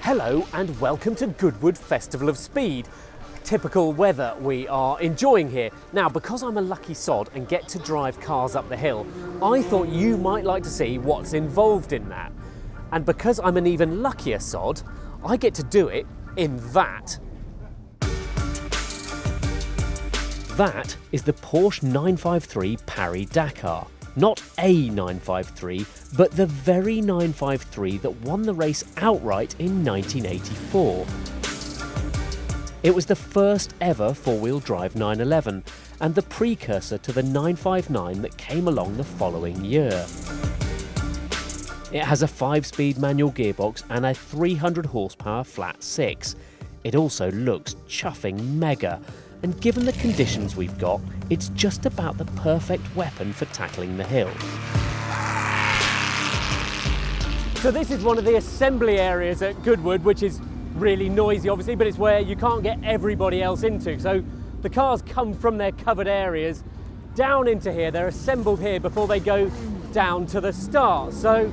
Hello and welcome to Goodwood Festival of Speed. Typical weather we are enjoying here. Now, because I'm a lucky sod and get to drive cars up the hill, I thought you might like to see what's involved in that. And because I'm an even luckier sod, I get to do it in that. That is the Porsche 953 Paris-Dakar. Not a 953, but the very 953 that won the race outright in 1984. It was the first ever four-wheel drive 911 and the precursor to the 959 that came along the following year. It has a 5-speed manual gearbox and a 300 horsepower flat 6. It also looks chuffing mega, and given the conditions we've got, it's just about the perfect weapon for tackling the hill. So this is one of the assembly areas at Goodwood, which is really noisy obviously, but it's where you can't get everybody else into. So the cars come from their covered areas down into here, they're assembled here before they go down to the start. So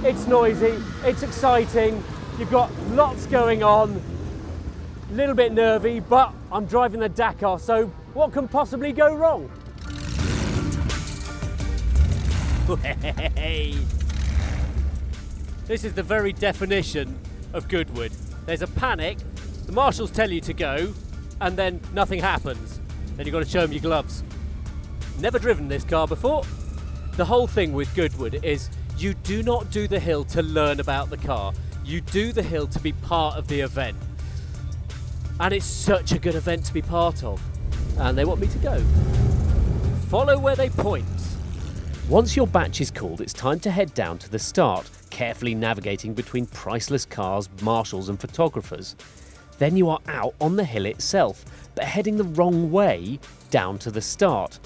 it's noisy, it's exciting, you've got lots going on, a little bit nervy, but I'm driving the Dakar, so what can possibly go wrong? This is the very definition of Goodwood. There's a panic, the marshals tell you to go, and then nothing happens. Then you've got to show them your gloves. Never driven this car before. The whole thing with Goodwood is you do not do the hill to learn about the car. You do the hill to be part of the event. And it's such a good event to be part of. And they want me to go. Follow where they point. Once your batch is called, it's time to head down to the start, carefully navigating between priceless cars, marshals and photographers. Then you are out on the hill itself, but heading the wrong way down to the start.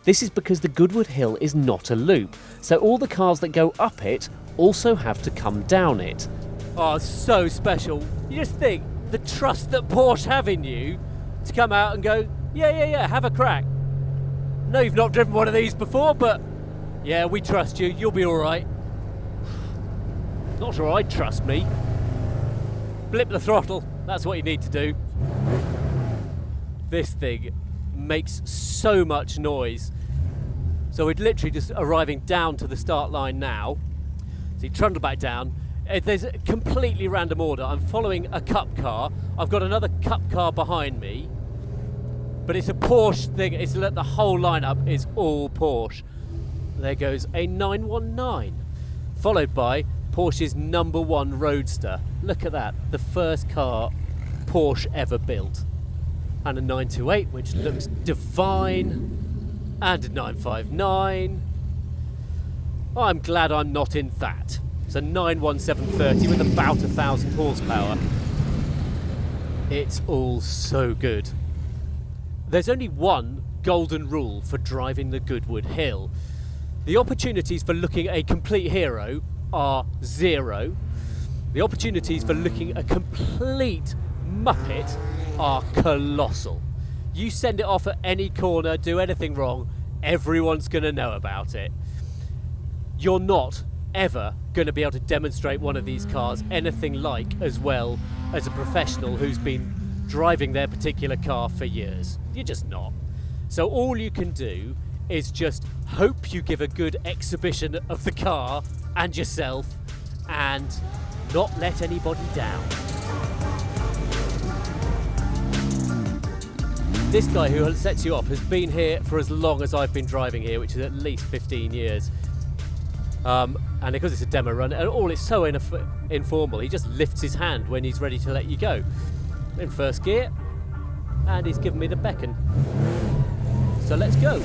This is because the Goodwood Hill is not a loop, so all the cars that go up it also have to come down it. Oh, it's so special. You just think, the trust that Porsche have in you to come out and go, yeah, have a crack. No, you've not driven one of these before, but yeah, we trust you, you'll be all right. Not sure I'd trust me. Blip the throttle, that's what you need to do. This thing makes so much noise. So we're literally just arriving down to the start line now. So you trundle back down. There's a completely random order. I'm following a cup car. I've got another cup car behind me. But it's a Porsche thing. It's the whole lineup is all Porsche. There goes a 919. Followed by Porsche's #1 Roadster. Look at that. The first car Porsche ever built. And a 928, which looks divine. And a 959. I'm glad I'm not in that. It's a 91730 with about 1,000 horsepower. It's all so good. There's only one golden rule for driving the Goodwood Hill. The opportunities for looking a complete hero are 0. The opportunities for looking a complete muppet are colossal. You send it off at any corner, do anything wrong, everyone's going to know about it. You're not ever going to be able to demonstrate one of these cars anything like as well as a professional who's been driving their particular car for years. You're just not. So all you can do is just hope you give a good exhibition of the car and yourself and not let anybody down. This guy who sets you off has been here for as long as I've been driving here, which is at least 15 years. And because it's a demo run, and all it's so informal, he just lifts his hand when he's ready to let you go. In first gear, and he's given me the beckon. So let's go.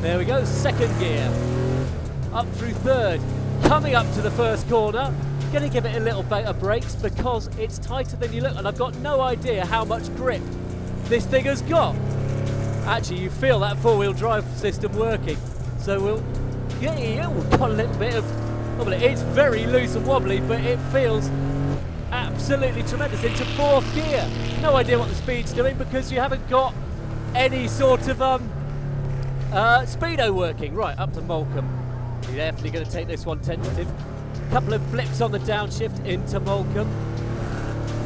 There we go, second gear. Up through third, coming up to the first corner. Going to give it a little bit of brakes because it's tighter than you look, and I've got no idea how much grip this thing has got. Actually, you feel that four-wheel drive system working. So we'll got a little bit of wobbly. It's very loose and wobbly, but it feels absolutely tremendous. Into fourth gear. No idea what the speed's doing because you haven't got any sort of speedo working. Right, up to Molecombe. You're definitely going to take this one tentative. A couple of blips on the downshift into Molecombe.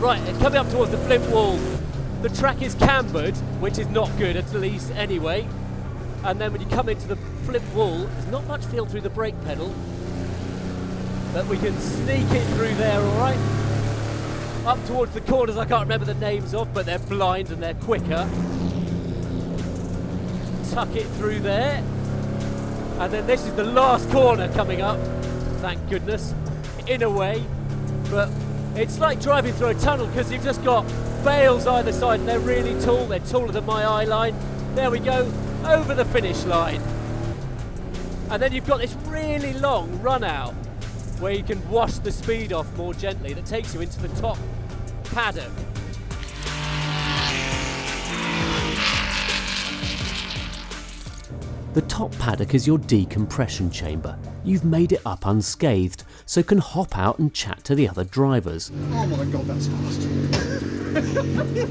Right, coming up towards the Flint Wall, the track is cambered, which is not good at least anyway. And then when you come into the Flint Wall, there's not much feel through the brake pedal, but we can sneak it through there, all right. Up towards the corners, I can't remember the names of, but they're blind and they're quicker. Tuck it through there. And then this is the last corner coming up, thank goodness, in a way. But it's like driving through a tunnel because you've just got bales either side and they're really tall. They're taller than my eye line. There we go, over the finish line. And then you've got this really long run out where you can wash the speed off more gently that takes you into the top paddock. The top paddock is your decompression chamber. You've made it up unscathed, so can hop out and chat to the other drivers. Oh my god, that's fast.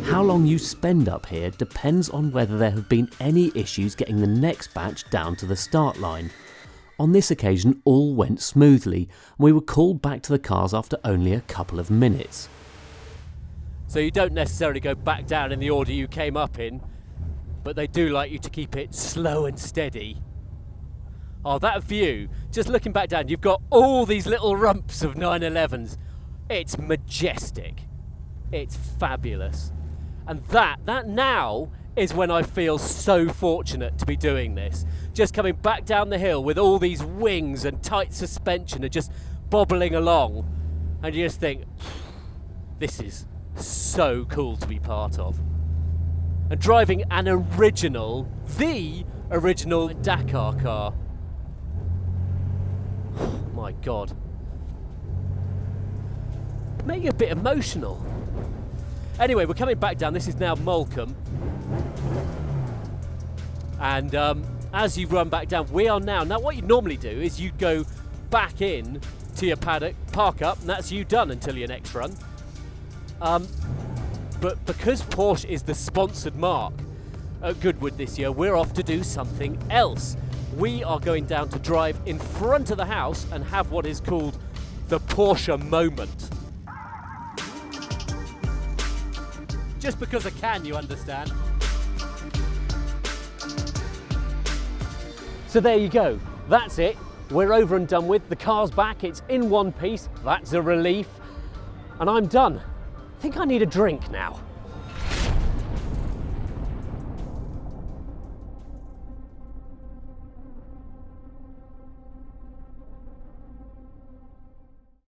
How long you spend up here depends on whether there have been any issues getting the next batch down to the start line. On this occasion, all went smoothly, and we were called back to the cars after only a couple of minutes. So you don't necessarily go back down in the order you came up in, but they do like you to keep it slow and steady. Oh, that view, just looking back down, you've got all these little rumps of 911s. It's majestic. It's fabulous. And that now is when I feel so fortunate to be doing this. Just coming back down the hill with all these wings and tight suspension and just bobbling along. And you just think, this is so cool to be part of. And driving an original, the original Dakar car. Oh my God. Make it a bit emotional. Anyway, we're coming back down. This is now Molecombe. And as you run back down, we are now what you normally do is you go back in to your paddock, park up, and that's you done until your next run. But because Porsche is the sponsored mark at Goodwood this year, we're off to do something else. We are going down to drive in front of the house and have what is called the Porsche moment. Just because I can, you understand. So there you go. That's it. We're over and done with. The car's back. It's in one piece. That's a relief. And I'm done. I think I need a drink now.